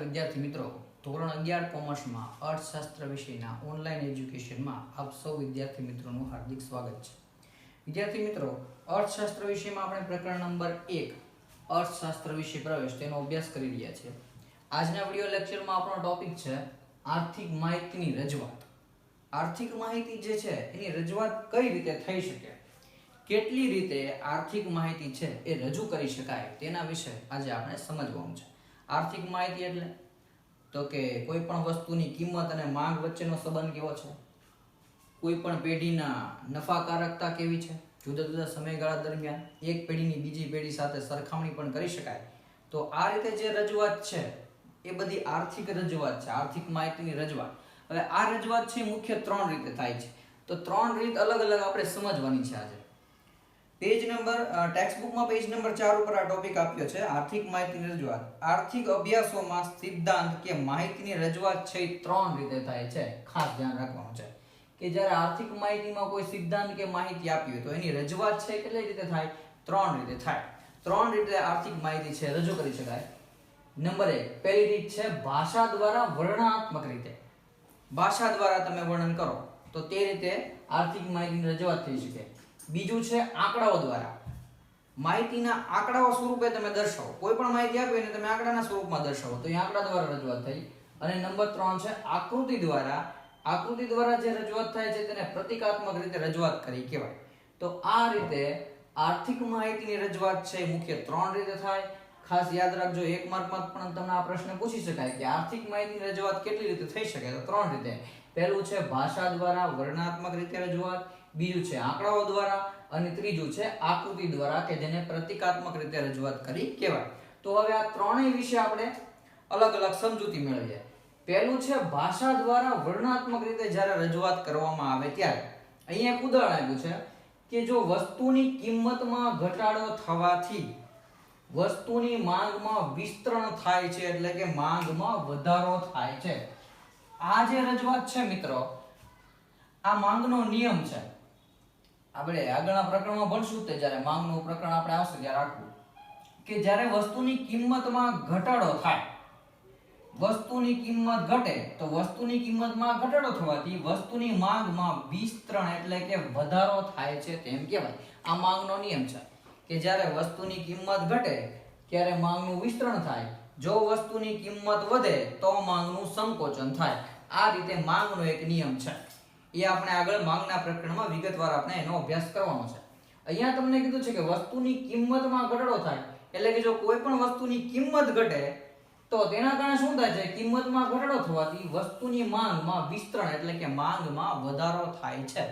નમસ્કાર વિદ્યાર્થી મિત્રો, ધોરણ 11 કોમર્સમાં અર્થશાસ્ત્ર વિષયના ઓનલાઈન એજ્યુકેશનમાં આપ સૌ વિદ્યાર્થી મિત્રોનું હાર્દિક સ્વાગત છે. વિદ્યાર્થી મિત્રો, અર્થશાસ્ત્ર વિષયમાં આપણે પ્રકરણ નંબર 1 અર્થશાસ્ત્ર વિષય પ્રવેશ તેનો અભ્યાસ કરી રહ્યા છીએ. આજના વિડિયો લેક્ચરમાં આપણો ટોપિક છે આર્થિક માહિતીની રજૂઆત. આર્થિક માહિતી જે છે એની રજૂઆત કઈ રીતે થઈ શકે, કેટલી રીતે આર્થિક માહિતી છે એ રજૂ કરી શકાય તેના વિશે આજે આપણે સમજવાનું છે. આર્થિક માહિતી એટલે તો કે કોઈ પણ વસ્તુની કિંમત અને માંગ વચ્ચેનો સંબંધ કેવો છે, કોઈ પણ પેઢીના નફાકારકતા કેવી છે, જુદા જુદા સમયગાળા દરમિયાન એક પેઢીની બીજી પેઢી સાથે સરખામણી પણ કરી શકાય. તો આ રીતે જે રજૂઆત છે એ બધી આર્થિક રજૂઆત છે, આર્થિક માહિતીની રજૂઆત. હવે આ રજૂઆત છે મુખ્ય 3 રીતે થાય છે. તો 3 રીત અલગ અલગ આપણે સમજવાની છે આજે. પેજ નંબર ટેક્સ્ટ બુકમાં પેજ નંબર 4 ઉપર આ ટોપિક આપ્યો છે આર્થિક માહિતીની રજૂઆત. આર્થિક અભ્યાસોમાં સિદ્ધાંત કે માહિતીની રજૂઆત છે 3 રીતે થાય છે. ખાસ ધ્યાન રાખવાનું છે કે જ્યારે આર્થિક માહિતીમાં કોઈ સિદ્ધાંત કે માહિતી આપી હોય તો એની રજૂઆત છે કેટલી રીતે થાય? 3 રીતે થાય. 3 રીતે આર્થિક માહિતી છે રજૂ કરી શકાય. નંબર 1, પહેલી રીત છે ભાષા દ્વારા વર્ણનાત્મક રીતે. ભાષા દ્વારા તમે વર્ણન કરો તો તે રીતે આર્થિક માહિતીની રજૂઆત થઈ શકે. બીજું છે આંકડાઓ દ્વારા. માહિતીના આંકડાઓ સ્વરૂપે તમે દર્શાવો. કોઈ પણ માહિતી આપી હોય ને તમે આંકડાના સ્વરૂપમાં દર્શાવો તો એ આંકડા દ્વારા રજૂઆત થઈ. અને નંબર 3 છે આકૃતિ દ્વારા. આકૃતિ દ્વારા જે રજૂઆત થાય છે તેને પ્રતીકાત્મક રીતે રજૂઆત કરી કહેવાય. તો આ રીતે આર્થિક માહિતીની રજૂઆત છે મુખ્ય 3 રીતે થાય. ખાસ યાદ રાખજો, 1 માર્કમાં પણ તમને આ પ્રશ્ન પૂછી શકાય કે આર્થિક માહિતીની રજૂઆત કેટલી રીતે થઈ શકે? તો 3 રીતે. પહેલું છે ભાષા દ્વારા વર્ણનાત્મક રીતે રજૂઆત, બીજું છે આંકડાઓ દ્વારા અને ત્રીજું છે આકૃતિ દ્વારા કે જેને પ્રતીકાત્મક રીતે રજૂઆત કરી કહેવાય. તો હવે આ ત્રણેય વિશે આપણે અલગ અલગ સમજૂતી મેળવીએ. પહેલું છે ભાષા દ્વારા વર્ણનાત્મક રીતે જ્યારે રજૂઆત કરવામાં આવે ત્યારે. અહીંયા એક ઉદાહરણ આપ્યું છે કે જો વસ્તુની કિંમતમાં ઘટાડો થવાથી વસ્તુની માંગમાં વિસ્તરણ થાય છે, એટલે કે માંગમાં વધારો થાય છે. આ જે રજૂઆત છે મિત્રો, આ માંગનો નિયમ છે. આપણે આગળના પ્રકરણમાં ભણશું તે જ્યારે માંગનું પ્રકરણ આપણે આવશે ત્યારે આખું કે જ્યારે વસ્તુની કિંમતમાં ઘટાડો થાય, વસ્તુની કિંમત ઘટે તો વસ્તુની કિંમતમાં ઘટાડો થવાથી વસ્તુની માંગમાં વિસ્તરણ એટલે કે વધારો થાય છે તેમ કહેવાય. આ માંગનો નિયમ છે કે જ્યારે વસ્તુની કિંમત ઘટે ત્યારે માંગનું વિસ્તરણ થાય, જો વસ્તુની કિંમત વધે તો માંગનું સંકોચન થાય. આ રીતે માંગનો એક નિયમ છે. એ આપણે આગળ માંગના પ્રકરણમાં વિગતવાર આપણે એનો અભ્યાસ કરવાનો છે. અહીંયા તમને કીધું છે કે વસ્તુની કિંમતમાં ઘટાડો થાય એટલે કે જો કોઈ પણ વસ્તુની કિંમત ઘટે તો તેના કારણે શું થાય છે? કિંમતમાં ઘટાડો થવાથી વસ્તુની માંગમાં વિસ્તરણ એટલે કે માંગમાં વધારો થાય છે.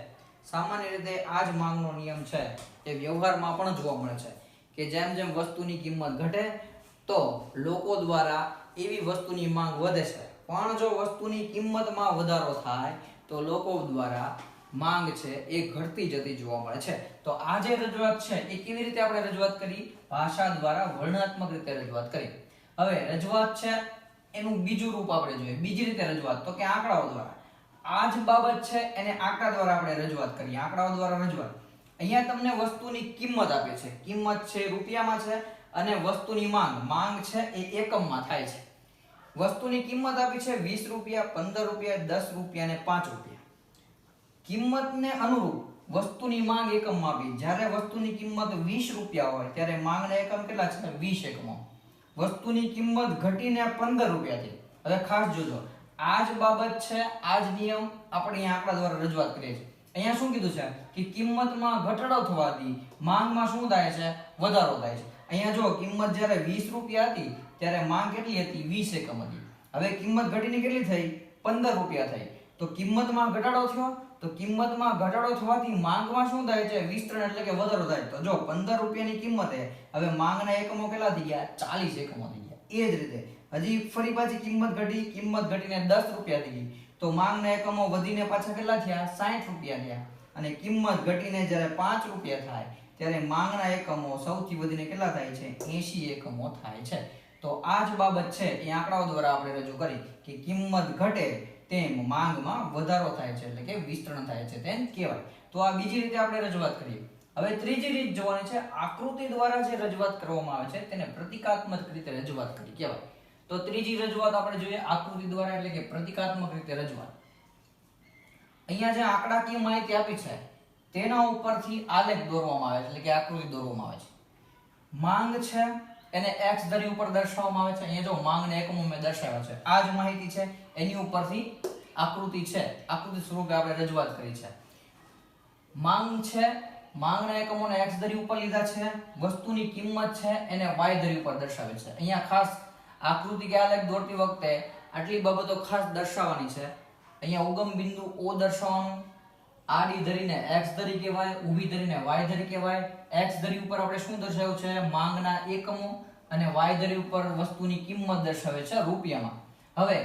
સામાન્ય રીતે આ જ માંગનો નિયમ છે એ વ્યવહારમાં પણ જોવા મળે છે કે જેમ જેમ વસ્તુની કિંમત ઘટે તો લોકો દ્વારા એવી વસ્તુની માંગ વધે છે, પણ જો વસ્તુની કિંમતમાં વધારો થાય તો લોકો દ્વારા માંગ છે એ ઘટતી જતી જોવા મળે છે. તો આ જે રજૂઆત છે એ કેવી રીતે આપણે રજૂઆત કરી? ભાષા દ્વારા વર્ણનાત્મક રીતે રજૂઆત કરી. હવે રજૂઆત છે એનું બીજું રૂપ આપણે જોઈએ. બીજી રીતે રજૂઆત તો કે આંકડાઓ દ્વારા. આ જ બાબત છે એને આંકડા દ્વારા આપણે રજૂઆત કરીએ. આંકડાઓ દ્વારા રજૂઆત. અહીંયા તમને વસ્તુની કિંમત આપે છે. કિંમત છે રૂપિયામાં છે અને વસ્તુની માંગ છે એ એકમમાં થાય છે. વસ્તુની કિંમત આપી છે 20 રૂપિયા, 15 રૂપિયા, 10 રૂપિયા અને 5 રૂપિયા. કિંમતને અનુરૂપ વસ્તુની માંગ એકમમાં આપી. જ્યારે વસ્તુની કિંમત 20 રૂપિયા હોય ત્યારે માંગના એકમ કેટલા છે? 20 એકમો. વસ્તુની કિંમત ઘટીને 15 રૂપિયા થઈ. હવે ખાસ જોજો, આ જ બાબત છે, આ જ નિયમ આપણે અહીંયા આંકડા દ્વારા રજૂઆત કરીએ છીએ. અહીંયા શું કીધું છે કે કિંમતમાં ઘટાડો થવાથી માંગમાં શું થાય છે? વધારો થાય છે. અહીંયા જો કિંમત જ્યારે 20 રૂપિયા હતી ત્યારે માંગ કેટલી હતી? 20 એકમ હતી. હવે કિંમત ઘટીને કેટલી થઈ? 15 રૂપિયા થઈ. તો કિંમતમાં ઘટાડો થયો, તો કિંમતમાં ઘટાડો થવાથી માંગમાં શું થાય છે? વિસ્તરણ એટલે કે વધારો થાય. તો જો 15 રૂપિયાની કિંમતે હવે માંગના એકમો કેટલા થઈ ગયા? 40 એકમો થઈ ગયા. એ જ રીતે હજી ફરી પાછી કિંમત ઘટીને 10 રૂપિયા થઈ ગઈ. તો માંગના એકમો વધીને પાછા કેટલા થયા? 60 રૂપિયા થયા. અને કિંમત ઘટીને જ્યારે 5 રૂપિયા થાય ત્યારે માંગના એકમો સૌથી વધીને કેટલા થાય છે? 80 એકમો થાય છે. તો આ જ બાબત છે એ આંકડાઓ દ્વારા આપણે રજૂ કરી કે કિંમત ઘટે તેમ માંગમાં વધારો થાય છે એટલે કે વિસ્તરણ થાય છે તેમ કહેવાય. તો આ બીજી રીતે આપણે રજૂઆત કરીએ. હવે ત્રીજી રીત જોવાની છે, આકૃતિ દ્વારા જે રજૂઆત કરવામાં આવે છે તેને પ્રતીકાત્મક રીતે રજૂઆત કરી કહેવાય. તો ત્રીજી રજૂઆત આપણે જોઈએ આકૃતિ દ્વારા એટલે કે પ્રતીકાત્મક રીતે રજૂઆત. અહીંયા જે આંકડાકીય માહિતી આપી છે તેના ઉપરથી આલેખ દોરવામાં આવે છે એટલે કે આકૃતિ દોરવામાં આવે છે. માંગ છે એને x ધરી ઉપર દર્શાવવામાં આવે છે. અહીંયા જો માંગને એકમો મેં દર્શાવ્યા છે. આ જ માહિતી છે એની ઉપરથી આકૃતિ છે, આકૃતિ સ્વરૂપે આપણે રજૂઆત કરી છે. માંગ છે, માંગના એકમોને x ધરી ઉપર લીધા છે, વસ્તુની કિંમત છે એને y ધરી ઉપર દર્શાવે છે. અહીંયા ખાસ આકૃતિ કે આલેખ દોરતી વખતે આટલી બાબતો ખાસ દર્શાવવાની છે. અહીંયા ઉગમ બિંદુ O દર્શાવવાનું, આડી ધરીને x ધરી કહેવાય, ઊભી ધરીને y ધરી કહેવાય. x ધરી ઉપર આપણે શું દર્શાવ્યું છે? માંગના એકમો, અને y ધરી ઉપર વસ્તુની કિંમત દર્શાવે છે રૂપિયામાં. હવે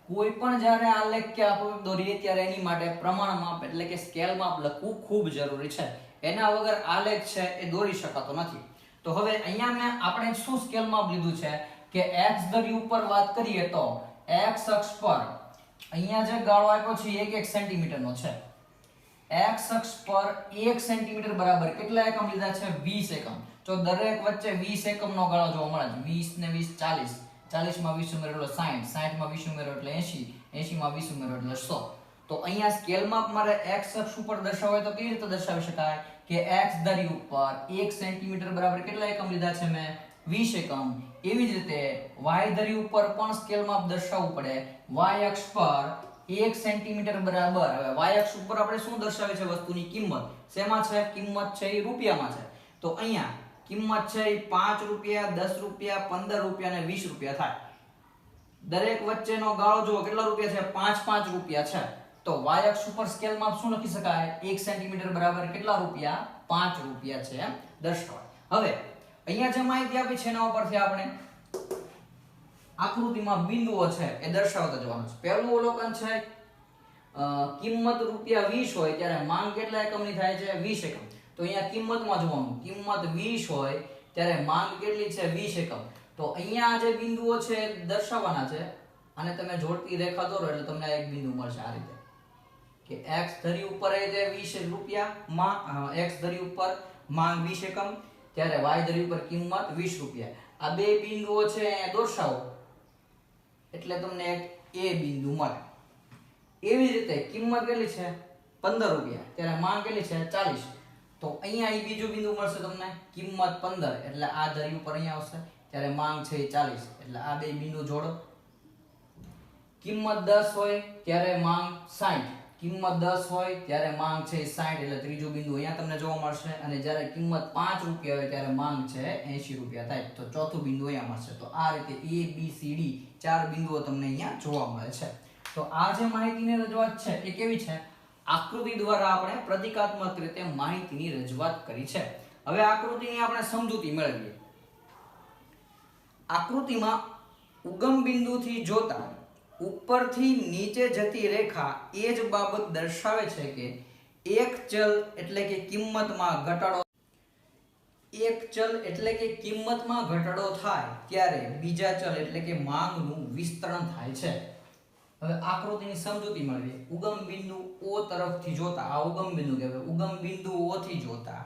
કોઈ પણ જ્યારે આલેખ કે આકૃતિ દોરીએ ત્યારે એની માટે પ્રમાણ માપ એટલે કે સ્કેલ માપ લખવું ખૂબ જરૂરી છે. એના વગર આલેખ છે એ દોરી શકાતો નથી. તો હવે અહીંયા આપણે શું સ્કેલ માપ લીધું છે કે x ધરી ઉપર વાત કરીએ તો x અક્ષ પર અહીંયા જે ગાળો આપ્યો છે 1 સેન્ટીમીટર નો છે. x અક્ષ પર 1 સેન્ટીમીટર બરાબર કેટલા એકમ લીધા છે? 20 એકમ. જો દરેક વચ્ચે 20 એકમ નો ગાળો જોવા મળે છે. 20 ને 20 40, 40 માં 20 ઉમેરો એટલે 60, 60 માં 20 ઉમેરો એટલે 80, 80 માં 20 ઉમેરો એટલે 100. તો અહીંયા સ્કેલ માપ મારે x અક્ષ ઉપર દર્શાવવા તો કેવી રીતે દર્શાવી શકાય કે x ધરી ઉપર 1 સેન્ટીમીટર બરાબર કેટલા એકમ લીધા છે મેં? 20 એકમ. એવી જ રીતે y ધરી ઉપર પણ સ્કેલ માપ દર્શાવવું પડે. y અક્ષ પર 1 સેન્ટીમીટર બરાબર, હવે y અક્ષ ઉપર આપણે શું દર્શાવે છે? વસ્તુની કિંમત. શેમાં છે? કિંમત છે એ રૂપિયામાં છે. તો અહીંયા કિંમત છે એ 5 રૂપિયા, 10 રૂપિયા, 15 રૂપિયા અને 20 રૂપિયા થાય. દરેક વચ્ચેનો ગાળો જુઓ કેટલા રૂપિયા છે? 5 રૂપિયા છે. તો y અક્ષ ઉપર સ્કેલ માપ શું લખી શકાય? 1 સેન્ટીમીટર બરાબર કેટલા રૂપિયા? 5 રૂપિયા છે એમ દર્શાવાય. હવે અહીંયા જે માહિતી આપી છે એના ઉપરથી આપણે આકૃતિમાં બિંદુઓ છે એ દર્શાવતા જવાનું છે. પહેલું અવલોકન છે કિંમત રૂપિયા 20 હોય ત્યારે માંગ કેટલા એકમની થાય છે? 20 એકમ. તો અહીંયા કિંમતમાં જોવાનું, કિંમત 20 હોય ત્યારે માંગ કેટલી છે? 20 એકમ. તો અહીંયા જે બિંદુઓ છે એ દર્શાવવાના છે અને તમે જોડતી રેખા દોરો એટલે તમને એક બિંદુ મળશે આ રીતે કે x ધરી ઉપર એ જે 20 રૂપિયા માં x ધરી ઉપર માંગ 20 એકમ ત્યારે y ધરી ઉપર કિંમત 20 રૂપિયા. આ બે બિંદુઓ છે અહીંયા દર્શાવો એટલે તમને એક A બિંદુ મળે. એવી રીતે કિંમત કેટલી છે? 15 રૂપિયા ત્યારે માંગ કેટલી છે? 40. તો અહીંયા એ બીજું બિંદુ મળશે તમને કિંમત 15 એટલે આ ધરી ઉપર અહીંયા આવશે ત્યારે માંગ છે 40 એટલે આ બે બિંદુ જોડો. કિંમત 10 હોય ત્યારે માંગ 60, કિંમત 10 હોય ત્યારે માંગ છે 60 એટલે ત્રીજું બિંદુ અહીંયા તમને જોવા મળશે. અને જ્યારે કિંમત 5 રૂપિયા હોય ત્યારે માંગ છે 80 રૂપિયા થાય. તો ચોથું બિંદુ અહીંયા મળશે. તો આ રીતે A B C D 4 બિંદુઓ તમને અહીંયા જોવા મળે છે. તો આ જે માહિતીની રજૂઆત છે એ કેવી છે? આકૃતિ દ્વારા આપણે પ્રતીકાત્મક રીતે માહિતીની રજૂઆત કરી છે. હવે આકૃતિની આપણે સમજૂતી મેળવીએ. આકૃતિમાં ઉગમ બિંદુથી જોતા ઉપરથી નીચે જતી રેખા એ જ બાબત દર્શાવે છે કે એક ચલ એટલે કે કિંમતમાં ઘટાડો થાય ત્યારે બીજા ચલ એટલે કે માંગનું વિસ્તરણ થાય છે. હવે આકૃતિની સમજૂતી મળીએ. ઉગમ બિંદુ O તરફથી જોતા, આ ઉગમ બિંદુ કહેવાય. ઉગમ બિંદુ O થી જોતા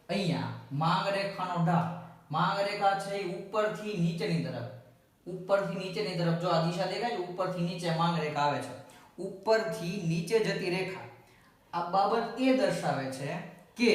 અહીંયા માંગ રેખાનો ઢાળ, માંગ રેખા છે ઉપરથી નીચેની તરફ, ઉપરથી નીચેની તરફ જો આ દિશા દેખાય ઉપરથી નીચે માંગ રેખા આવે છે. ઉપરથી નીચે જતી રેખા આ બાબત એ દર્શાવે છે કે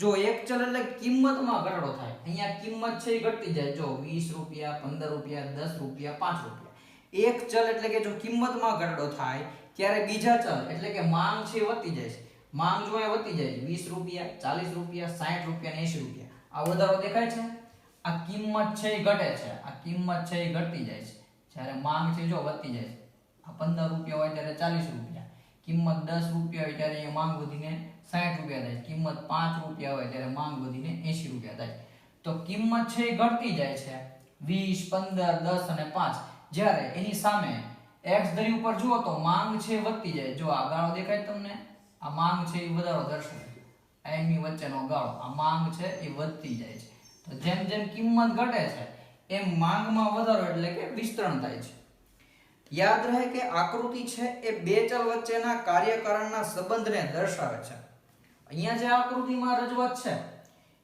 જો એક ચલ એટલે કિંમતમાં ઘટાડો થાય. અહીંયા કિંમત છે એ ઘટતી જાય. જો 20 રૂપિયા, 15 રૂપિયા, 10 રૂપિયા, 5 રૂપિયા. એક ચલ એટલે કે જો કિંમતમાં ઘટાડો થાય ત્યારે બીજા ચલ એટલે કે માંગ છે વધતી જાય છે. માંગ જો એ વધતી જાય 20 રૂપિયા, 40 રૂપિયા, 60 રૂપિયા અને 80 રૂપિયા. આ વધારો દેખાય છે. આ કિંમત છે એ ઘટે છે, આ કિંમત છે એ ઘટતી જાય છે. જ્યારે માંગ છે જો વધતી જાય છે. આ 15 રૂપિયા હોય ત્યારે 40 રૂપિયા, કિંમત 10 રૂપિયા હોય ત્યારે માંગ વધીને 60 રૂપિયા થાય. કિંમત 5 રૂપિયા હોય ત્યારે માંગ વધીને 80 રૂપિયા થાય. તો કિંમત છે એ ઘટતી જાય છે 20, 15, 10 અને 5. જ્યારે એની સામે x ધરી ઉપર જુઓ તો માંગ છે વધતી જાય. જો આ ગાળો દેખાય તમને, આ માંગ છે એ વધારો દર્શાવે. એની વચ્ચેનો ગાળો, આ માંગ છે એ વધતી જાય છે. તો જેમ જેમ કિંમત ઘટે છે એમ માંગમાં વધારો એટલે કે વિસ્તરણ થાય છે. યાદ રહે કે આકૃતિ છે એ બે ચલ વચ્ચેના કાર્યકારણના સંબંધને દર્શાવે છે. અહીંયા જે આકૃતિમાં રજૂઆત છે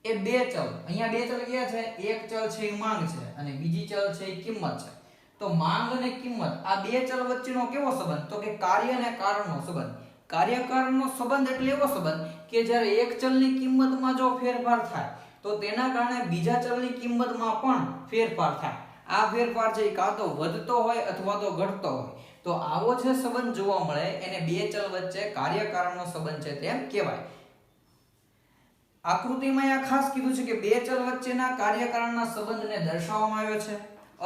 એ બે ચલ, અહીંયા બે ચલ કયા છે? એક ચલ છે એ માંગ છે અને બીજી ચલ છે એ કિંમત છે. તો માંગ અને કિંમત આ બે ચલ વચ્ચેનો કેવો સંબંધ? તો કે કાર્ય અને કારણનો સંબંધ. કાર્ય કારણનો સંબંધ એટલે એવો સંબંધ કે જ્યારે એક ચલની કિંમતમાં જો ફેરફાર થાય તો તેના કારણે બીજા ચલની કિંમતમાં પણ ફેરફાર થાય. આ ફેરફાર છે કાં તો વધતો હોય અથવા તો ઘટતો હોય. તો આવો જે સંબંધ જોવા મળે એને બે ચલ વચ્ચે કાર્યકારણનો સંબંધ છે તેમ કહેવાય. આકૃતિમાં આ ખાસ કીધું છે કે બે ચલ વચ્ચેના કાર્યકારણના સંબંધને દર્શાવવામાં આવ્યો છે.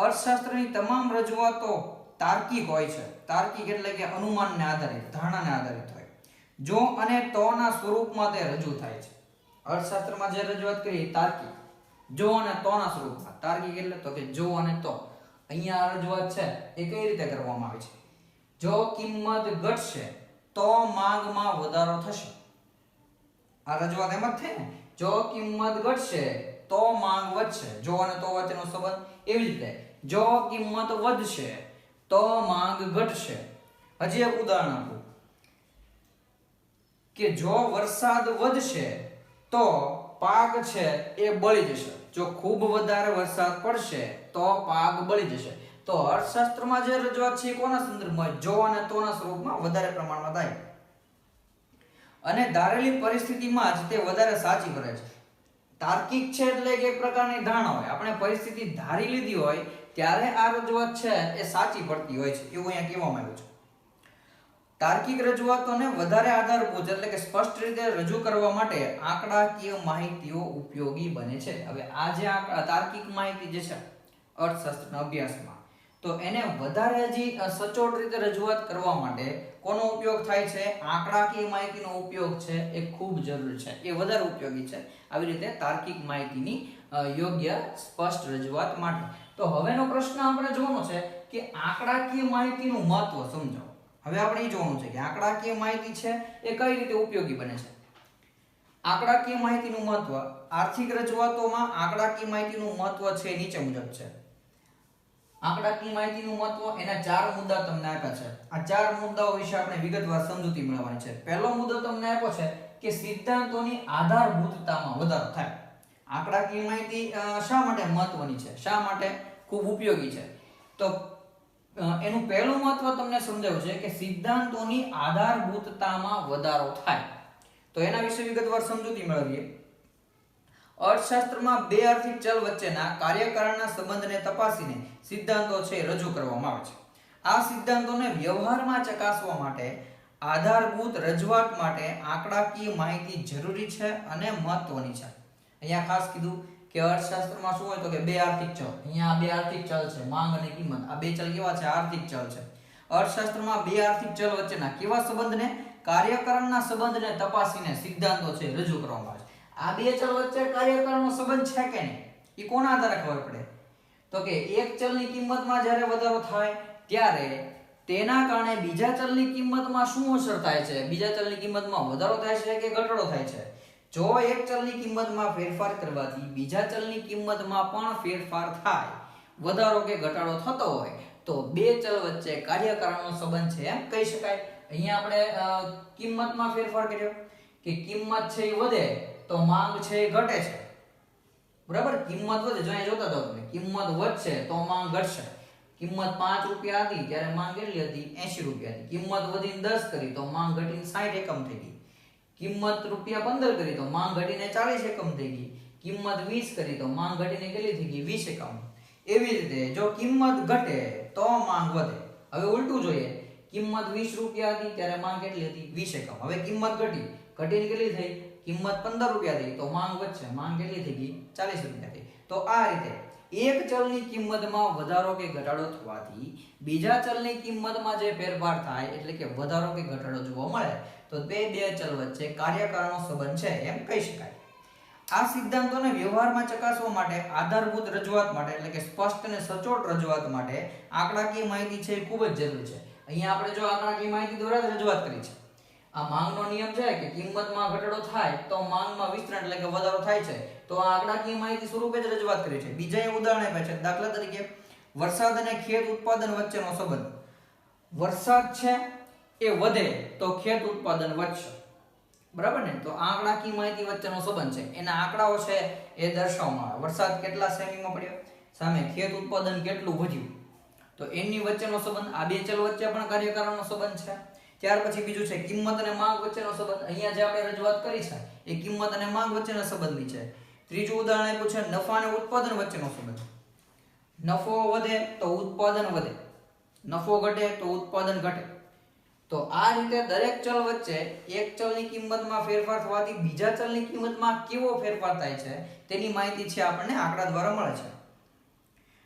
અર્થશાસ્ત્રની તમામ રજૂઆતો તાર્કિક હોય છે. તાર્કિક એટલે કે અનુમાનને આધારિત, ધારણાને આધારિત હોય. જો અને તો ના સ્વરૂપમાં તે રજૂ થાય છે. અર્થશાસ્ત્રમાં જે રજૂઆત કરી તાર્કિક, જો અને તો ના સ્વરૂપમાં. તાર્કિક એટલે તો કે જો અને તો. અહીંયા આ રજૂઆત છે એ કઈ રીતે કરવામાં આવે છે? જો કિંમત ઘટશે તો માંગમાં વધારો થશે. આ રજૂઆત એમ જ થાય ને, જો કિંમત ઘટશે તો માંગ વધશે. જો અને તો વચ્ચેનો સંબંધ. એવી રીતે જો કિંમત વધશે તો માંગ ઘટશે. હજી એક ઉદાહરણ આપું કે જો વરસાદ વધશે તો પાક છે એ બળી જશે. જો ખૂબ વધારે વરસાદ પડશે તો પાક બળી જશે. તો અર્થશાસ્ત્રમાં જે રજૂઆત છે એ કોના સંદર્ભમાં? જો અને તોના સ્વરૂપમાં વધારે પ્રમાણમાં થાય અને ધારેલી પરિસ્થિતિમાં જ તે વધારે સાચી પડે છે. તાર્કિક છે એટલે કે એક પ્રકારની ધારણા હોય. આપણે પરિસ્થિતિ ધારી લીધી હોય ત્યારે આ રજૂઆત છે એ સાચી પડતી હોય છે, એવું અહીંયા કહેવામાં આવ્યું છે. તાર્કિક રજૂઆતોને વધારે આધારભૂત એટલે કે સ્પષ્ટ રીતે રજૂ કરવા માટે આંકડાકીય માહિતીઓ ઉપયોગી બને છે. હવે આ જે તાર્કિક માહિતી જે છે અર્થશાસ્ત્રના અભ્યાસમાં, તો એને વધારે હજી સચોટ રીતે રજૂઆત કરવા માટે કોનો ઉપયોગ થાય છે? આંકડાકીય માહિતીનો ઉપયોગ છે એ ખૂબ જરૂરી છે, એ વધારે ઉપયોગી છે. આવી રીતે તાર્કિક માહિતીની યોગ્ય સ્પષ્ટ રજૂઆત માટે. તો હવેનો પ્રશ્ન આપણે જોવાનો છે કે આંકડાકીય માહિતીનું મહત્વ સમજાવો. હવે આપણે એ જોવાનું છે કે આંકડાકીય માહિતી છે એ કઈ રીતે ઉપયોગી બને છે. આંકડાકીય માહિતીનું મહત્વ. આર્થિક રજૂઆતોમાં આંકડાકીય માહિતીનું મહત્વ છે નીચે મુજબ છે. આંકડાકીય માહિતીનું મહત્વ, એના 4 મુદ્દા તમને આપ્યા છે. આ 4 મુદ્દાઓ વિશે આપણે વિગતવાર સમજૂતી મેળવવાની છે. પહેલો મુદ્દો તમને આપ્યો છે કે સિદ્ધાંતોની આધારભૂતતામાં વધારો થાય. આંકડાકીય માહિતી શા માટે મહત્વની છે, શા માટે ખૂબ ઉપયોગી છે? તો એનું પહેલું મહત્વ તમને સમજાવ્યું છે કે સિદ્ધાંતોની આધારભૂતતામાં વધારો થાય. તો એના વિશે વિગતવાર સમજૂતી મેળવીએ. અર્થશાસ્ત્રમાં બે આર્થિક ચલ વચ્ચેના કાર્યકારણના સંબંધને તપાસીને સિદ્ધાંતો છે રજૂ કરવામાં આવે છે. આ સિદ્ધાંતોને વ્યવહારમાં ચકાસવા માટે આધારભૂત રજૂઆત માટે આંકડાકીય માહિતી જરૂરી છે અને મહત્વની છે. અહીંયા ખાસ કીધું કે અર્થશાસ્ત્રમાં શું હોય તો કે બે આર્થિક ચલ. અહીંયા બે આર્થિક ચલ છે, માંગ અને કિંમત. આ બે ચલ કેવા છે? આર્થિક ચલ છે. અર્થશાસ્ત્રમાં બે આર્થિક ચલ વચ્ચેના કેવા સંબંધને? કાર્યકારણના સંબંધને તપાસીને સિદ્ધાંતો છે રજૂ કરવામાં આવે છે. આ બે ચલ વચ્ચે કાર્યકારણનો સંબંધ છે કે નહીં એ કોના આધારે ખબર પડે? તો કે એક ચલની કિંમતમાં જ્યારે વધારો થાય ત્યારે તેના કારણે બીજા ચલની કિંમતમાં શું અસર થાય છે? બીજા ચલની કિંમતમાં વધારો થાય છે કે ઘટાડો થાય છે? જો એક ચલની કિંમતમાં ફેરફાર કરવાથી બીજા ચલની કિંમતમાં પણ ફેરફાર થાય, વધારો કે ઘટાડો થતો હોય, તો બે ચલ વચ્ચે કાર્યકારણનો સંબંધ છે એમ કહી શકાય. અહીંયા આપણે કિંમતમાં ફેરફાર કર્યો કે કિંમત છે એ વધે તો માંગ છે એ ઘટે છે. બરાબર? કિંમત વધે, જો અહીં જોતા જાઓ તમે, કિંમત વધશે તો માંગ ઘટશે. કિંમત 5 રૂપિયા હતી ત્યારે માંગ કેટલી હતી? 80 રૂપિયા હતી. કિંમત વધીને 10 કરી તો માંગ ઘટીને 60 એકમ થઈ ગઈ. કિંમત રૂપિયા 15 કરી તો માંગ ઘટીને 40 એકમ થઈ ગઈ. કિંમત 20 કરી તો માંગ ઘટીને કેટલી થઈ ગઈ? 20 એકમ. એવી રીતે જો કિંમત ઘટે તો માંગ વધે. હવે ઉલટું જોઈએ, કિંમત 20 રૂપિયા હતી ત્યારે માંગ કેટલી હતી? 20 એકમ. હવે કિંમત ઘટીને કેટલી થઈ? કિંમત 15 રૂપિયા થઈ તો માંગ વધશે. માંગ કેટલી થઈ ગઈ? 40 રૂપિયા થઈ. તો આ રીતે એક ચલની કિંમતમાં વધારો કે ઘટાડો થવાથી બીજા ચલની કિંમતમાં જે ફેરફાર થાય એટલે કે વધારો કે ઘટાડો જોવા મળે તો બે ચલ વચ્ચે કાર્યકારણનો સંબંધ છે એમ કહી શકાય. આ સિદ્ધાંતોને વ્યવહારમાં ચકાસવા માટે આધારભૂત રજૂઆત માટે એટલે કે સ્પષ્ટ અને સચોટ રજૂઆત માટે આંકડાકીય માહિતી છે એ ખૂબ જ જરૂરી છે. અહીંયા આપણે જો આંકડાકીય માહિતી દ્વારા રજૂઆત કરી છે. આ માંગનો નિયમ છે કે કિંમતમાં ઘટાડો થાય તો માંગમાં વિસ્તરણ એટલે કે વધારો થાય છે. તો આ આંકડાકીય માહિતી સ્વરૂપે જ રજૂઆત કરી છે. બીજા ઉદાહરણ આપ્યા છે. દાખલા તરીકે વરસાદ અને ખેત ઉત્પાદન વચ્ચેનો સંબંધ. વરસાદ છે એ વધે તો ખેત ઉત્પાદન વધશે. બરાબર ને? તો આંકડાકીય માહિતી વચ્ચેનો સંબંધ છે, એના આંકડાઓ છે એ દર્શાવવામાં આવે. વરસાદ કેટલા સેમીમાં પડ્યો, સામે ખેત ઉત્પાદન કેટલું વધ્યું. તો n ની વચ્ચેનો સંબંધ આ બે ચલ વચ્ચે પણ કાર્યકારણનો સંબંધ છે. ત્યાર પછી બીજું છે કિંમત અને માંગ વચ્ચેનો સંબંધ. અહીંયા જે આપણે રજૂઆત કરી છે એ કિંમત અને માંગ વચ્ચેના સંબંધની છે. ત્રીજું ઉદાહરણ આપ્યું છે નફા અને ઉત્પાદન વચ્ચેનો સંબંધ. નફો વધે તો ઉત્પાદન વધે, નફો ઘટે તો ઉત્પાદન ઘટે. તો આ રીતે દરેક ચલ વચ્ચે એક ચલની કિંમતમાં ફેરફાર થવાથી બીજા ચલની કિંમતમાં કેવો ફેરફાર થાય છે તેની માહિતી છે આપણને આંકડા દ્વારા મળે છે.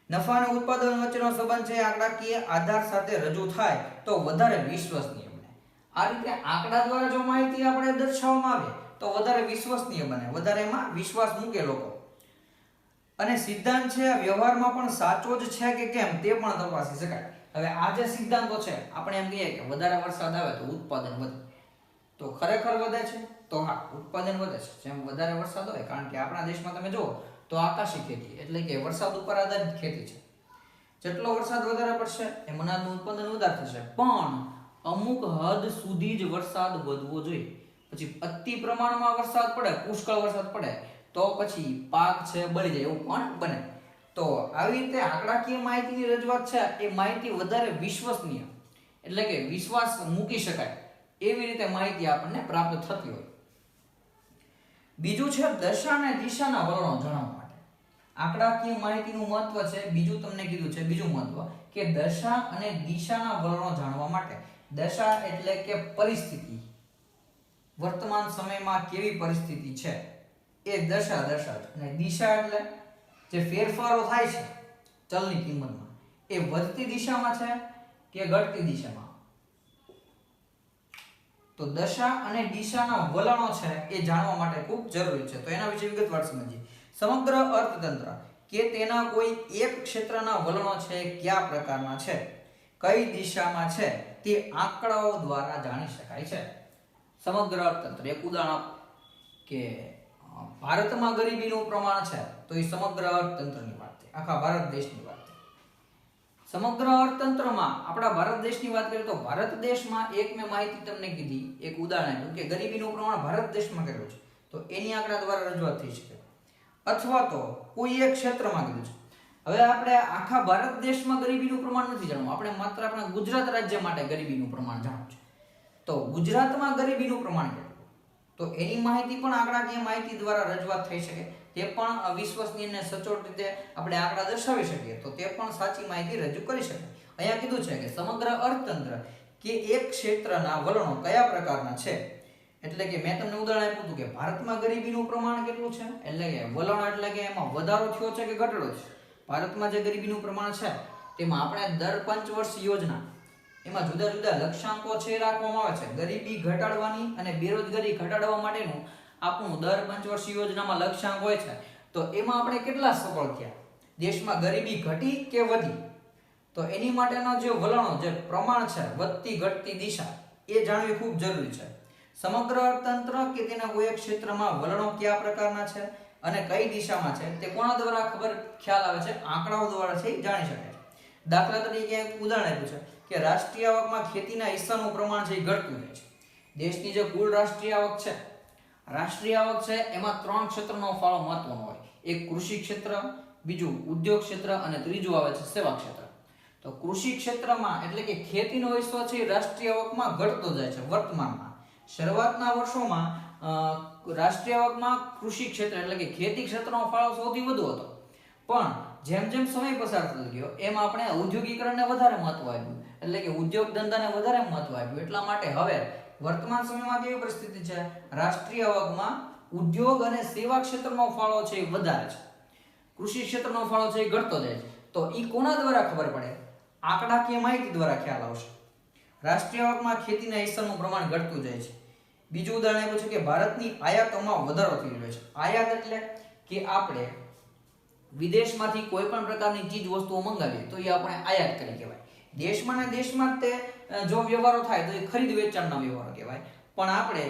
નફા અને ઉત્પાદન વચ્ચેનો સંબંધ છે આંકડાકીય આધાર સાથે રજૂ થાય તો વધારે વિશ્વસનીય બને. આ રીતે આંકડા દ્વારા જો માહિતી આપણે દર્શાવવામાં આવે તો વધારે વિશ્વસનીય બને, વધારે એમાં વિશ્વાસ મૂકે લોકો. અને સિદ્ધાંત છે વ્યવહારમાં પણ સાચો જ છે કે કેમ તે પણ તપાસી શકાય. હવે આ જે સિદ્ધાંતો છે આપણે એમ કહીએ કે વધારે વરસાદ આવે તો ઉત્પાદન વધે, તો ખરેખર વધે છે? તો હા, ઉત્પાદન વધે છે જેમ વધારે વરસાદ હોય. કારણ કે આપણા દેશમાં તમે જુઓ તો આકાશી ખેતી એટલે કે વરસાદ ઉપર આધારિત ખેતી છે. જેટલો વરસાદ વધારે પડશે એમ અનાજનું ઉત્પાદન વધારે થશે, પણ અમુક હદ સુધી જ વરસાદ વધવો જોઈએ. પછી અતિ પ્રમાણમાં વરસાદ પડે, પુષ્કળ વરસાદ પડે તો પછી પાક છે બળી જાય એવું પણ બને. તો આવી રીતે આંકડાકીય માહિતીની રજૂઆત છે એ માહિતી વધારે વિશ્વસનીય એટલે કે વિશ્વાસ મૂકી શકાય એવી રીતે માહિતી આપણને પ્રાપ્ત થતી હોય. બીજું છે દશા અને દિશાના વલણો જાણવા માટે. આંકડાકીય માહિતીનું મહત્વ છે બીજું તમને કીધું છે. બીજું મહત્વ કે દશા અને દિશાના વલણો જાણવા માટે. દશા એટલે કે પરિસ્થિતિ, વર્તમાન સમયમાં કેવી પરિસ્થિતિ છે એ દશા દર્શાવે. અને દિશા એટલે જે ફેરફારો થાય છે ચલની કિંમતમાં એ વધતી દિશામાં છે કે ઘટતી દિશામાં. તો દશા અને દિશાના વલણો છે એ જાણવા માટે ખૂબ જરૂરી છે. તો એના વિશે વિગતવાર સમજીએ. સમગ્ર અર્થતંત્ર કે તેના કોઈ એક ક્ષેત્રના વલણો છે કયા પ્રકારના છે, કઈ દિશામાં છે તે આંકડાઓ દ્વારા જાણી શકાય છે. સમગ્ર અર્થતંત્ર એક ઉદાહરણ કે ભારતમાં ગરીબીનું પ્રમાણ છે તો એ સમગ્ર અર્થતંત્રની વાત છે, આખા ભારત દેશની વાત છે. સમગ્ર અર્થતંત્રમાં આપણા ભારત દેશની વાત કરીએ તો ભારત દેશમાં એક મેં માહિતી તમને કીધી, એક ઉદાહરણ આપ્યું કે ગરીબીનું પ્રમાણ ભારત દેશમાં કેટલું છે, તો એની આંકડા દ્વારા રજૂઆત થઈ શકે. અથવા તો કોઈ એક ક્ષેત્રમાં કીધું છે. હવે આપણે આખા ભારત દેશમાં ગરીબીનું પ્રમાણ નથી જાણવું, આપણે માત્ર આપણા ગુજરાત રાજ્ય માટે ગરીબીનું પ્રમાણ જાણવું છે. તો ગુજરાતમાં ગરીબીનું પ્રમાણ કેટલું, તો એની માહિતી પણ આંકડાકીય માહિતી દ્વારા રજૂઆત થઈ શકે. તે પણ અવિશ્વસનીય અને સચોટ રીતે આપણે આંકડા દર્શાવી શકીએ તો તે પણ સાચી માહિતી રજૂ કરી શકાય. અહીંયા કીધું છે કે સમગ્ર અર્થતંત્ર કે એક ક્ષેત્રના વલણો કયા પ્રકારના છે. એટલે કે મેં તમને ઉદાહરણ આપ્યું હતું કે ભારતમાં ગરીબીનું પ્રમાણ કેટલું છે, એટલે કે વલણ એટલે કે એમાં વધારો થયો છે કે ઘટાડો છે. ભારતમાં જે ગરીબીનું પ્રમાણ છે તેમાં આપણે દર 5 વર્ષ યોજના એમાં જુદા જુદા લક્ષ્યાંકો છે રાખવામાં આવે છે. ગરીબી ઘટાડવાની અને બેરોજગારી ઘટાડવા માટેનું આપણું દર 5 વર્ષ યોજનામાં લક્ષ્યાંક હોય છે. તો એમાં આપણે કેટલા સફળ થયા, દેશમાં ગરીબી ઘટી કે વધી, તો એની માટેનો જે વલણો જે પ્રમાણ છે વધતી ઘટતી દિશા એ જાણવી ખૂબ જરૂરી છે. સમગ્ર અર્થતંત્ર કે તેના કોઈ એક ક્ષેત્રમાં વલણો કયા પ્રકારના છે અને કઈ દિશામાં છે તે કોના દ્વારા ખ્યાલ આવે છે, આંકડાઓ દ્વારા છે જાણી શકાય છે. દાખલા તરીકે એક ઉદાહરણ આપ્યું છે કે રાષ્ટ્રીય આવકમાં ખેતીના હિસ્સાનું પ્રમાણ છે ઘટતું જાય છે. દેશની જે કુલ રાષ્ટ્રીય આવક છે એમાં 3 ક્ષેત્રનો ફાળો મહત્વનો હોય. એક કૃષિ ક્ષેત્ર, બીજું ઉદ્યોગ ક્ષેત્ર અને ત્રીજું આવે છે સેવા ક્ષેત્ર. તો કૃષિ ક્ષેત્રમાં એટલે કે ખેતીનો હિસ્સો છે રાષ્ટ્રીય આવકમાં ઘટતો જાય છે વર્તમાનમાં. શરૂઆતના વર્ષોમાં રાષ્ટ્રીય આવકમાં કૃષિ ક્ષેત્ર એટલે કે ખેતી ક્ષેત્રનો ફાળો સૌથી વધુ હતો, પણ જેમ જેમ સમય પસાર થતો ગયો એમ આપણે ઔદ્યોગિકરણને વધારે મહત્વ આપ્યું, એટલે કે ઉદ્યોગ ધંધાને વધારે મહત્વ આપ્યું. એટલા માટે હવે વર્તમાન સમયમાં કેવી પરિસ્થિતિ છે, રાષ્ટ્રીય આવકમાં ઉદ્યોગ અને સેવા ક્ષેત્રનો ફાળો છે એ વધારે છે, કૃષિ ક્ષેત્રનો ફાળો છે એ ઘટતો જાય છે. તો એ કોના દ્વારા ખબર પડે, આંકડાકીય માહિતી દ્વારા ખ્યાલ આવશે. રાષ્ટ્રીય આવકમાં ખેતીના હિસ્સાનું પ્રમાણ ઘટતું જાય છે. બીજું ઉદાહરણ આપ્યું છે કે ભારતની આયાતોમાં વધારો થઈ રહ્યો છે. આયાત એટલે કે આપણે વિદેશમાંથી કોઈ પણ પ્રકારની ચીજ વસ્તુઓ મંગાવીએ તો એ આપણે આયાત કરી કહેવાય. દેશમાં ને દેશમાં તે જો વ્યવહારો થાય તો એ ખરીદ વેચાણના વ્યવહારો કહેવાય. પણ આપણે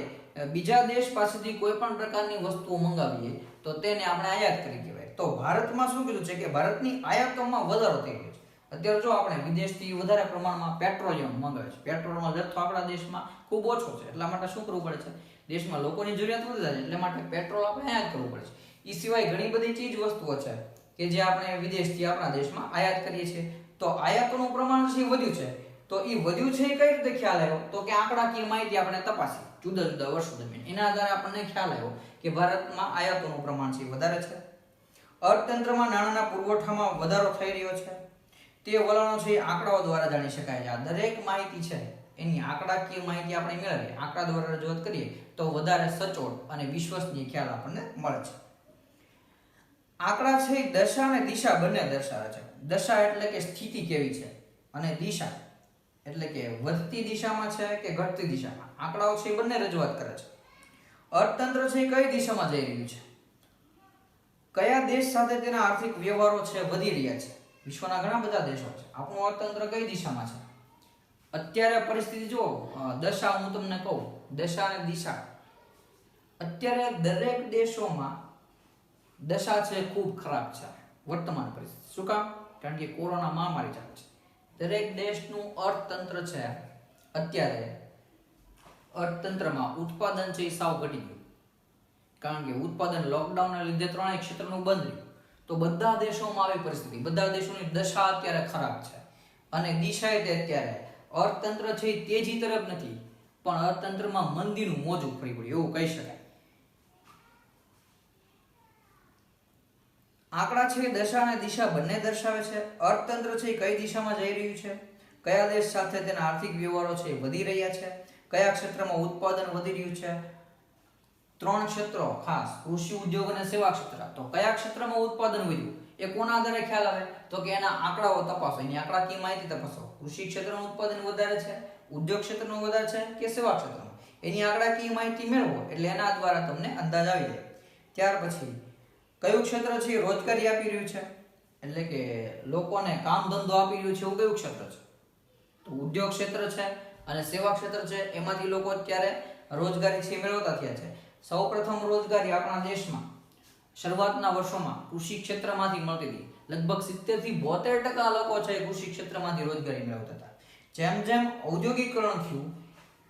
બીજા દેશ પાસેથી કોઈ પણ પ્રકારની વસ્તુઓ મંગાવીએ તો તેને આપણે આયાત કરી કહેવાય. તો ભારતમાં શું કીધું છે કે ભારતની આયાતોમાં વધારો થઈ રહ્યો છે. અત્યારે જો આપણે વિદેશથી વધારે પ્રમાણમાં પેટ્રોલિયમ મંગાવે છે, પેટ્રોલનો જથ્થો આપણા દેશમાં ખૂબ ઓછો છે, એટલા માટે શું કરવું પડે છે, દેશમાં લોકોની જરૂરિયાત વધે છે એટલે માટે પેટ્રોલ આપણે આયાત કરવું પડે છે. એ સિવાય ઘણી બધી ચીજ વસ્તુઓ છે કે જે આપણે વિદેશથી આપણા દેશમાં આયાત કરીએ છીએ. તો આયાતોનું પ્રમાણ છે વધ્યું છે, તો એ વધ્યું છે એ કઈ રીતે ખ્યાલ આવ્યો? તો કે આંકડાકીય માહિતી આપણે તપાસી જુદા જુદા વર્ષો દરમિયાન, એના આધારે આપણને ખ્યાલ આવ્યો કે ભારતમાં આયાતોનું પ્રમાણ છે વધારે છે, અર્થતંત્રમાં નાણાંના પુરવઠામાં વધારો થઈ રહ્યો છે, તે વલણો છે આંકડાઓ દ્વારા જાણી શકાય છે. આ દરેક માહિતી છે એની આંકડાકીય માહિતી આપણે મેળવીએ, આંકડા દ્વારા રજૂઆત કરીએ તો વધારે સચોટ અને વિશ્વસનીય ખ્યાલ આપણને મળે છે. આંકડા છે દશા અને દિશા બંને દર્શાવે છે. દશા એટલે કે સ્થિતિ કેવી છે, અને દિશા એટલે કે વધતી દિશામાં છે કે ઘટતી દિશામાં. આંકડાઓ છે બંને રજૂઆત કરે છે. અર્થતંત્ર છે કઈ દિશામાં જઈ રહ્યું છે, કયા દેશ સાથે તેના આર્થિક વ્યવહારો છે વધી રહ્યા છે. વિશ્વના ઘણા બધા દેશો છે, આપણું અર્થતંત્ર કઈ દિશામાં છે અત્યારે પરિસ્થિતિ જુઓ. દશા હું તમને કહું, દશા અને દિશા. અત્યારે દરેક દેશોમાં દશા છે ખૂબ ખરાબ છે વર્તમાન પરિસ્થિતિ. શું કામ? કારણ કે કોરોના મહામારી ચાલે છે. દરેક દેશનું અર્થતંત્ર છે અત્યારે, અર્થતંત્રમાં ઉત્પાદન છે એ સાવ ઘટી ગયું, કારણ કે ઉત્પાદન લોકડાઉનના લીધે ત્રણેય ક્ષેત્રનું બંધ રહ્યું. તો બધા દેશોમાં આવી પરિસ્થિતિ, બધા દેશોની દશા અત્યારે ખરાબ છે. અને દિશા તે અત્યારે અર્થતંત્ર છે એ તેજી તરફ નથી, પણ અર્થતંત્રમાં મંદીનું મોજું ફરી પડ્યું એવું કહી શકાય. આંકડા છે દશા અને દિશા બંને દર્શાવે છે. અર્થતંત્ર છે કઈ દિશામાં જઈ રહ્યું છે, કયા દેશ સાથે તેના આર્થિક વ્યવહારો છે વધી રહ્યા છે, કયા ક્ષેત્રમાં ઉત્પાદન વધી રહ્યું છે. ત્રણ ક્ષેત્રો ખાસ, કૃષિ, ઉદ્યોગ અને સેવા ક્ષેત્ર. તો કયા ક્ષેત્રમાં ઉત્પાદન વધ્યું એ કોના આધારે ખ્યાલ આવે? તો કે એના આંકડાઓ તપાસો, એની આંકડાકીય માહિતી તપાસો. કૃષિ ક્ષેત્રનું ઉત્પાદન વધારે છે, ઉદ્યોગ ક્ષેત્રનું વધારે છે કે સેવા ક્ષેત્રનું, એની આંકડાકીય માહિતી મેળવો એટલે એના દ્વારા તમને અંદાજ આવી જાય. ત્યાર પછી કયું ક્ષેત્ર છે એ રોજગારી આપી રહ્યું છે, એટલે કે લોકોને કામ ધંધો આપી રહ્યું છે એવું કયું ક્ષેત્ર છે? તો ઉદ્યોગ ક્ષેત્ર છે અને સેવા ક્ષેત્ર છે. એમાંથી લોકો અત્યારે રોજગારી છે મેળવતા થયા છે. સૌપ્રથમ રોજગારી આપણા દેશમાં શરૂઆતના વર્ષોમાં કૃષિ ક્ષેત્રમાંથી મળતી હતી. લગભગ 70 થી 72% લોકો છે કૃષિ ક્ષેત્રમાંથી રોજગારી મેળવતા હતા. જેમ જેમ ઔદ્યોગિકરણ થયું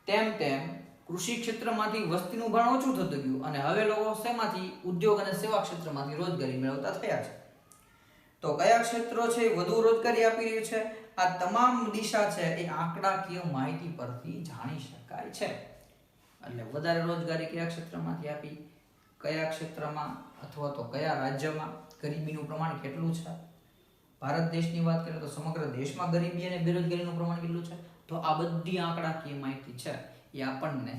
તેમ તેમ કૃષિ ક્ષેત્રમાંથી વસ્તીનું ભાણ ઓછું થતું ગયું અને હવે લોકો શેમાંથી? ઉદ્યોગ અને સેવા ક્ષેત્રમાંથી રોજગારી મેળવતા થયા છે. તો કયા ક્ષેત્રો છે વધુ રોજગારી આપી રહ્યું છે? આ તમામ દિશા છે એ આંકડાકીય માહિતી પરથી જાણી શકાય છે. એટલે વધારે રોજગારી કયા ક્ષેત્રમાંથી આપી, કયા ક્ષેત્રમાં અથવા તો કયા રાજ્યમાં, ગરીબીનું પ્રમાણ કેટલું છે. ભારત દેશની વાત કરીએ તો સમગ્ર દેશમાં ગરીબી અને બેરોજગારીનું પ્રમાણ કેટલું છે. તો આ બધી આંકડાકીય માહિતી છે એ આપણને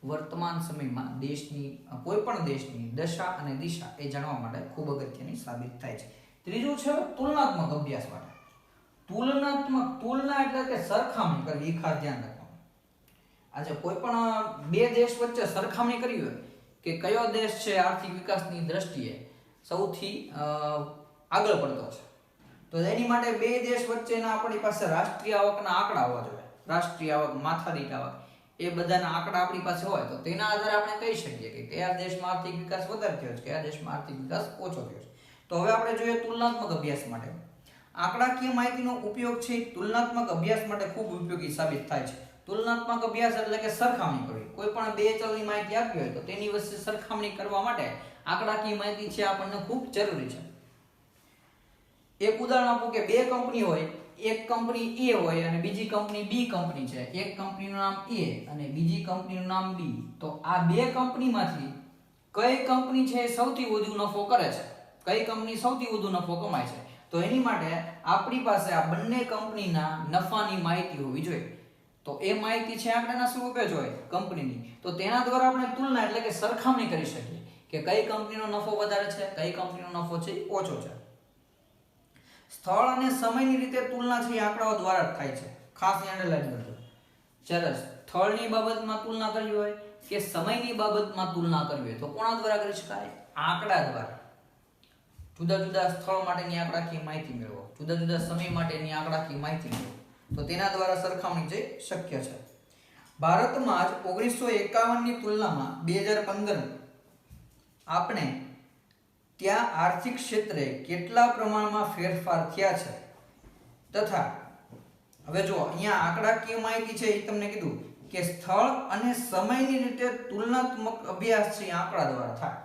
વર્તમાન સમયમાં દેશની, કોઈ પણ દેશની દશા અને દિશા એ જાણવા માટે ખૂબ અગત્યની સાબિત થાય છે. ત્રીજું છે તુલનાત્મક અભ્યાસ માટે. તુલના એટલે કે સરખામણી કરવી, એ ખાસ ધ્યાન રાખવાનું. આજે કોઈ પણ બે દેશ વચ્ચે સરખામણી કરવી હોય કે કયો દેશ છે આર્થિક વિકાસની દ્રષ્ટિએ સૌથી આગળ પડતો છે, તો એની માટે બે દેશ વચ્ચેના આપણી પાસે રાષ્ટ્રીય આવકના આંકડા હોવા જોઈએ. રાષ્ટ્રીય આવક, માથાદીઠ આવક, એ બધાના આંકડા આપણી પાસે હોય તો તેના આધારે આપણે કહી શકીએ કે કયા દેશમાં આર્થિક વિકાસ વધારે થયો છે, કયા દેશમાં આર્થિક વિકાસ ઓછો થયો છે. તો હવે આપણે જોઈએ તુલનાત્મક અભ્યાસ માટે. આંકડાકીય માહિતીનો ઉપયોગ છે તુલનાત્મક અભ્યાસ માટે ખૂબ ઉપયોગી સાબિત થાય છે. તુલનાત્મક અભ્યાસ એટલે કે સરખામણી કરવી. કોઈ પણ બે ચલની માહિતી આપી હોય તો તેની વચ્ચે સરખામણી કરવા માટે આંકડાકીય માહિતી છે આપણને ખૂબ જરૂરી છે. એક ઉદાહરણ આપું કે બે કંપની હોય, એક કંપની A હોય અને બીજી કંપની B કંપની છે. એક કંપનીનું નામ A અને બીજી કંપનીનું નામ B. તો આ બે કંપનીમાંથી કઈ કંપની છે સૌથી વધુ નફો કરે છે, કઈ કંપની સૌથી વધુ નફો કમાય છે, તો એની માટે આપણી પાસે આ બંને કંપનીના નફાની માહિતી હોવી જોઈએ. તો એ માહિતી છે આંકડાના સ્વરૂપે જ હોય કંપનીની, તો તેના દ્વારા આપણે તુલના એટલે કે સરખામણી કરી શકીએ કે કઈ કંપનીનો નફો વધારે છે, કઈ કંપનીનો નફો છે ઓછો છે. સ્થળ અને સમયની રીતે તુલના છે આંકડાઓ દ્વારા જ થાય છે. ખાસ અંડરલાઈન કરજો. જ્યારે સ્થળની બાબતમાં તુલના કરવી હોય કે સમયની બાબતમાં તુલના કરવી હોય તો કોના દ્વારા કરી શકાય? આંકડા દ્વારા. જુદા જુદા સ્થળ માટેની આંકડાકીય માહિતી મેળવો, જુદા જુદા સમય માટેની આંકડાકીય માહિતી મેળવો, તો તેના દ્વારા સરખામણી જે શક્ય છે. ભારતમાં જ 1951 ની તુલનામાં 2015 આપણે ત્યાં આર્થિક ક્ષેત્રે કેટલા પ્રમાણમાં ફેરફાર થયા છે તથા હવે જો અહીંયા આંકડાકીય માહિતી છે એ તમને કીધું કે સ્થળ અને સમયની રીતે તુલનાત્મક અભ્યાસ છે આંકડા દ્વારા થાય.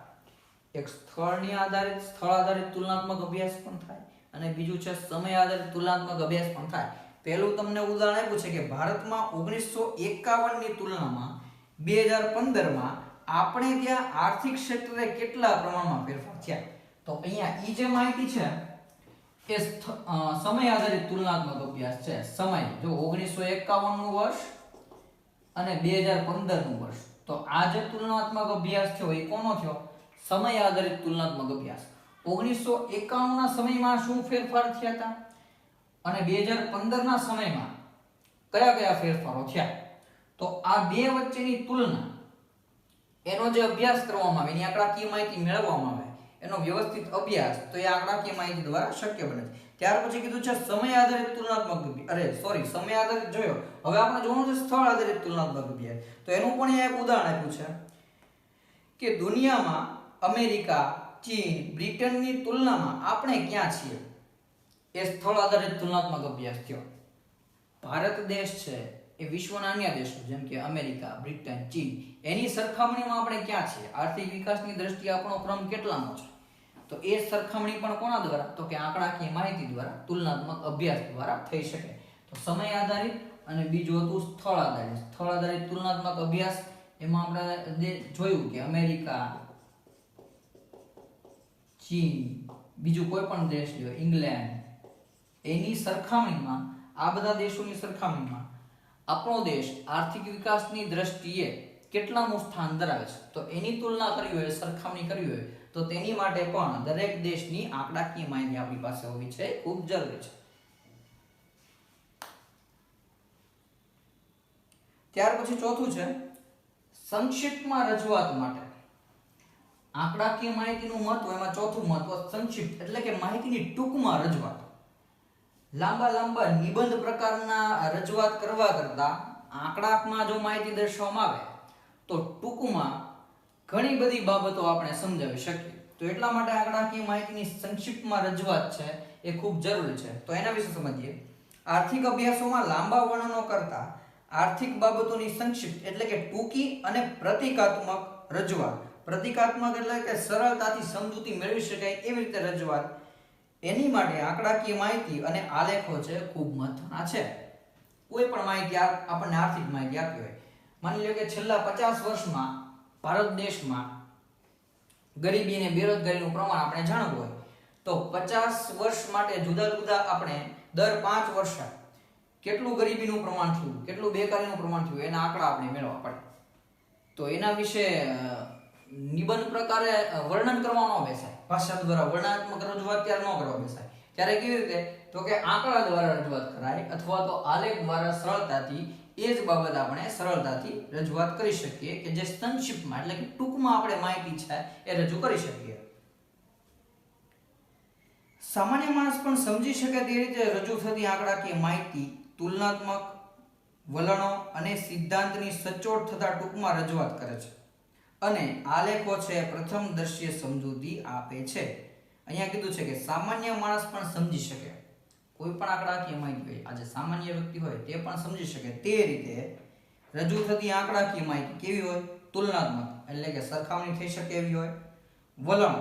એક સ્થળ આધારિત તુલનાત્મક અભ્યાસ પણ થાય અને બીજું છે સમય આધારિત તુલનાત્મક અભ્યાસ પણ થાય. પહેલું તમને ઉદાહરણ આપ્યું છે કે ભારતમાં 1951 ની તુલનામાં 2015માં આપણે ત્યાં આર્થિક ક્ષેત્રે કેટલા પ્રમાણમાં ફેરફાર થયા. તો અહીંયા ઈ જે માહિતી છે એ સમય આધારિત તુલનાત્મક અભ્યાસ છે. સમય જો 1951 નું વર્ષ અને 2015 નું વર્ષ, તો આ જે તુલનાત્મક અભ્યાસ થયો એ કોનો થયો? સમય આધારિત તુલનાત્મક અભ્યાસ. 1951 ના સમયમાં શું ફેરફાર થયા હતા અને 2015 ના સમયમાં કયા કયા ફેરફારો થયા. તો આ બે વચ્ચેની તુલના, એનો જે અભ્યાસ કરવામાં આવે, એની આંકડાકીય માહિતી મેળવવામાં આવે, એનો વ્યવસ્થિત અભ્યાસ, તો એ આંકડાકીય માહિતી દ્વારા શક્ય બને છે. ત્યાર પછી કીધું છે સમય આધારિત તુલનાત્મક સમય આધારિત જોયો. હવે આપણે જોવાનું છે સ્થળ આધારિત તુલનાત્મક અભ્યાસ. તો એનું પણ એક ઉદાહરણ આપ્યું છે કે દુનિયામાં અમેરિકા, ચીન, બ્રિટનની તુલનામાં આપણે ક્યાં છીએ? એ સ્થળ આધારિત તુલનાત્મક અભ્યાસ થયો. ભારત દેશ છે એ વિશ્વના અન્ય દેશો જેમ કે અમેરિકા, બ્રિટન, ચીન, એની સરખામણીમાં આપણે ક્યાં છીએ? આર્થિક વિકાસની દ્રષ્ટિએ આપણો ક્રમ કેટલામો છે? તો એ સરખામણી પણ કોના દ્વારા? તો કે આંકડાકીય માહિતી દ્વારા, તુલનાત્મક અભ્યાસ દ્વારા થઈ શકે. તો સમય આધારિત અને બીજું હતું સ્થળ આધારિત. સ્થળ આધારિત તુલનાત્મક અભ્યાસ, એમાં આપણે જોયું કે અમેરિકા, ચીન, બીજું કોઈ પણ દેશ લ્યો, ઇંગ્લેન્ડ, એની સરખામણીમાં, આ બધા દેશોની સરખામણીમાં આપણો દેશ આર્થિક વિકાસની દ્રષ્ટિએ કેટલામું સ્થાન ધરાવે છે. તો એની તુલના કરવી હોય, સરખામણી કરવી હોય, તો તેની માટે પણ દરેક દેશની આંકડાકીય માહિતી આપણી પાસે હોવી છે, ખૂબ જરૂરી છે. ત્યાર પછી ચોથું છે સંક્ષિપ્તમાં રજૂઆત માટે. આંકડાકીય માહિતીનું મહત્વ, એમાં ચોથું મહત્વ સંક્ષિપ્ત એટલે કે માહિતીની ટૂંકમાં રજૂઆત. લાંબા નિબંધ પ્રકારના રજૂઆત કરવા કરતા આંકડામાં જો માહિતી દર્શાવવામાં આવે તો ટૂંકમાં ઘણી બધી બાબતો આપણે સમજાવી શકીએ. તો એટલા માટે આંકડાકીય માહિતીની સંક્ષિપ્તમાં રજૂઆત છે એ ખૂબ જરૂરી છે. તો એના વિશે સમજીએ. આર્થિક અભ્યાસોમાં લાંબા વર્ણનો કરતા આર્થિક બાબતોની સંક્ષિપ્ત એટલે કે ટૂંકી અને પ્રતીકાત્મક રજૂઆત. પ્રતીકાત્મક એટલે કે સરળતાથી સમજૂતી મેળવી શકાય એવી રીતે રજૂઆત, એની માટે આંકડાકીય માહિતી અને આલેખો છે ખૂબ મહત્વના છે. કોઈ પણ માહિતી આપણને આર્થિક માહિતી આપી હોય, માની લો કે છેલ્લા 50 વર્ષમાં ભારત દેશમાં ગરીબી અને બેરોજગારીનું પ્રમાણ આપણે જાણવું હોય તો 50 વર્ષ માટે જુદા જુદા આપણે દર 5 વર્ષે કેટલું ગરીબીનું પ્રમાણ થયું, કેટલું બેકારીનું પ્રમાણ થયું, એના આંકડા આપણે મેળવવા પડે. તો એના વિશે નિબંધ પ્રકારે વર્ણન કરવાનો બેસાય, ભાષા દ્વારા વર્ણનાત્મક રજૂઆત ત્યારે ન કરવા બેસાય. ત્યારે કેવી રીતે? તો કે આંકડા દ્વારા રજૂઆત કરાય અથવા તો આલેખ દ્વારા સરળતાથી એ જ બાબત આપણે સરળતાથી રજૂઆત કરી શકીએ કે જે સંક્ષિપ્તમાં એટલે કે ટૂંકમાં આપણે માહિતી છે એ રજૂ કરી શકીએ. સામાન્ય માણસ પણ સમજી શકે તે રીતે રજૂ થતી આંકડાકીય માહિતી તુલનાત્મક વલણો અને સિદ્ધાંતની સચોટ થતા ટૂંકમાં રજૂઆત કરે છે અને આલેખો છે પ્રથમદર્શીય સમજૂતી આપે છે. અહીંયા કીધું છે કે સામાન્ય માણસ પણ સમજી શકે, કોઈ પણ આંકડાકીય માહિતી હોય, આજે સામાન્ય વ્યક્તિ હોય તે પણ સમજી શકે તે રીતે રજૂ થતી આંકડાકીય માહિતી કેવી હોય? તુલનાત્મક એટલે કે સરખામણી થઈ શકે એવી હોય. વલણ,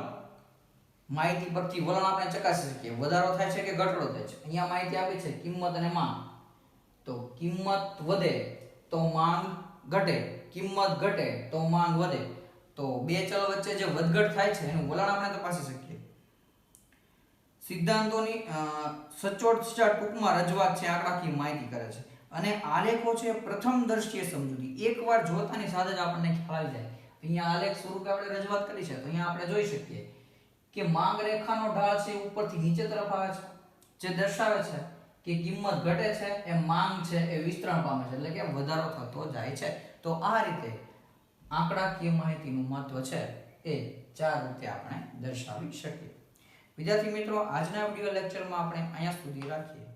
માહિતી પરથી વલણ આપણે ચકાસી શકીએ, વધારો થાય છે કે ઘટાડો થાય છે. અહીંયા માહિતી આપી છે કિંમત અને માંગ, તો કિંમત વધે તો માંગ ઘટે, કિંમત ઘટે તો માંગ વધે. તો બે ચલ વચ્ચે જે વધઘટ થાય છે એનું વલણ આપણે તપાસી શકીએ. સિદ્ધાંતોની સચોટ ટૂંકમાં રજૂઆત છે આંકડાકીય માહિતી કરે છે અને આલેખો છે પ્રથમદર્શીય સમજૂતી. એકવાર જોતાની સાથે જ આપણને ખ્યાલ આવી જાય. અહીંયા આલેખ સ્વરૂપે આપણે રજૂઆત કરી છે તો અહીંયા આપણે જોઈ શકીએ કે માંગ રેખાનો ઢાળ છે ઉપરથી નીચે તરફ આવે છે, જે દર્શાવે છે કે કિંમત ઘટે છે એ માંગ છે એ વિસ્તરણ પામે છે એટલે કે વધારો થતો જાય છે. તો આ રીતે આંકડાકીય માહિતીનું મહત્વ છે એ 4 રીતે આપણે દર્શાવી શકીએ. વિદ્યાર્થી મિત્રો, આજના વિડિયો લેક્ચરમાં આપણે અહીંયા સુધી રાખીએ.